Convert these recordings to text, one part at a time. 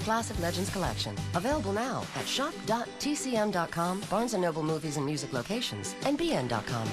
Classic Legends Collection. Available now at shop.tcm.com, Barnes & Noble Movies and Music locations, and bn.com.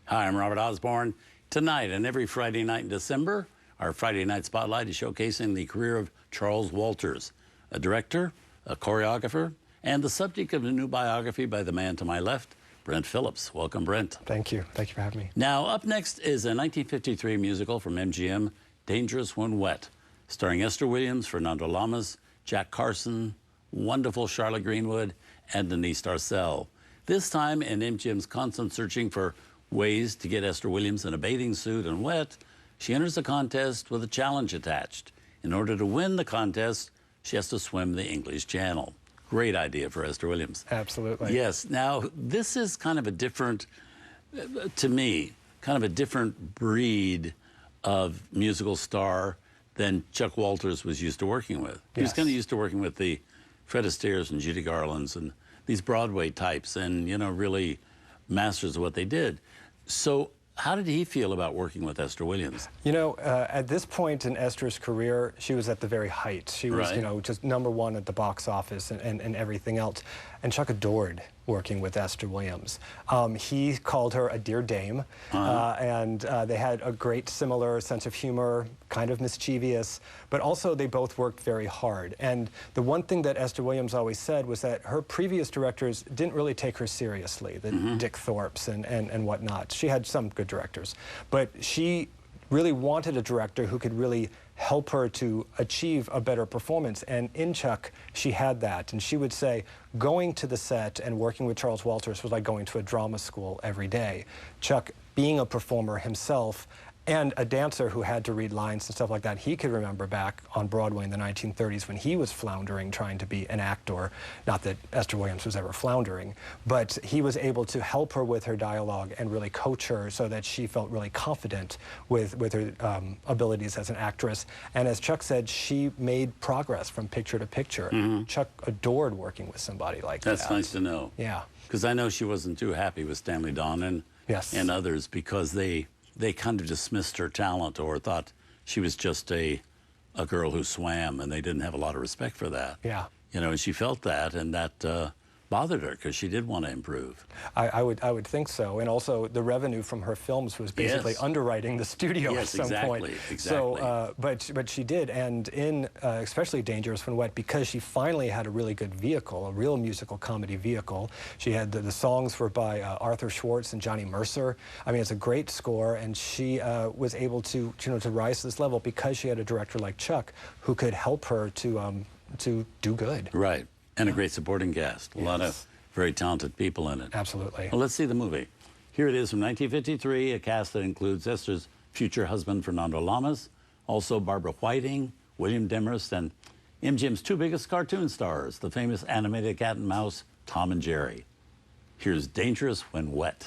Hi, I'm Robert Osborne. Tonight and every Friday night in December, our Friday Night Spotlight is showcasing the career of Charles Walters, a director, a choreographer, and the subject of a new biography by the man to my left, Brent Phillips. Welcome, Brent. Thank you. Thank you for having me. Now, up next is a 1953 musical from MGM, Dangerous When Wet, starring Esther Williams, Fernando Lamas, Jack Carson, wonderful Charlotte Greenwood, and Denise Darcel. This time, in MGM's constant searching for ways to get Esther Williams in a bathing suit and wet, she enters the contest with a challenge attached. In order to win the contest, she has to swim the English Channel. Great idea for Esther Williams. Absolutely. Yes. Now, this is kind of a different, to me, kind of a different breed of musical star than Chuck Walters was used to working with. He was kind of used to working with the Fred Astaire's and Judy Garlands and these Broadway types and, you know, really masters of what they did. So how did he feel about working with Esther Williams? You know, at this point in Esther's career, she was at the very height. She was, you know, just #1 at the box office and everything else. And Chuck adored working with Esther Williams. He called her a dear dame, and they had a great similar sense of humor, kind of mischievous, but also they both worked very hard. And the one thing that Esther Williams always said was that her previous directors didn't really take her seriously, the Dick Thorpes and whatnot. She had some good directors, but she really wanted a director who could really help her to achieve a better performance. And in Chuck, she had that. And she would say, going to the set and working with Charles Walters was like going to a drama school every day. Chuck, being a performer himself, and a dancer who had to read lines and stuff like that, he could remember back on Broadway in the 1930s when he was floundering trying to be an actor. Not that Esther Williams was ever floundering, but he was able to help her with her dialogue and really coach her so that she felt really confident with her abilities as an actress. And as Chuck said, she made progress from picture to picture. Chuck adored working with somebody like that. That's nice to know. Yeah. Because I know she wasn't too happy with Stanley Donen and others because they kind of dismissed her talent or thought she was just a girl who swam, and they didn't have a lot of respect for that. Yeah. You know, and she felt that, and that bothered her because she did want to improve. I would think so. And also the revenue from her films was basically underwriting the studio at some point. Exactly. So, but she did, and in especially Dangerous When Wet, because she finally had a really good vehicle, a real musical comedy vehicle. She had the songs were by Arthur Schwartz and Johnny Mercer. I mean, it's a great score, and she was able to, to rise to this level because she had a director like Chuck who could help her to do good. Right. And a great supporting cast. A lot of very talented people in it. Absolutely. Well, let's see the movie. Here it is from 1953, a cast that includes Esther's future husband, Fernando Lamas, also Barbara Whiting, William Demarest, and MGM's two biggest cartoon stars, the famous animated cat and mouse, Tom and Jerry. Here's Dangerous When Wet.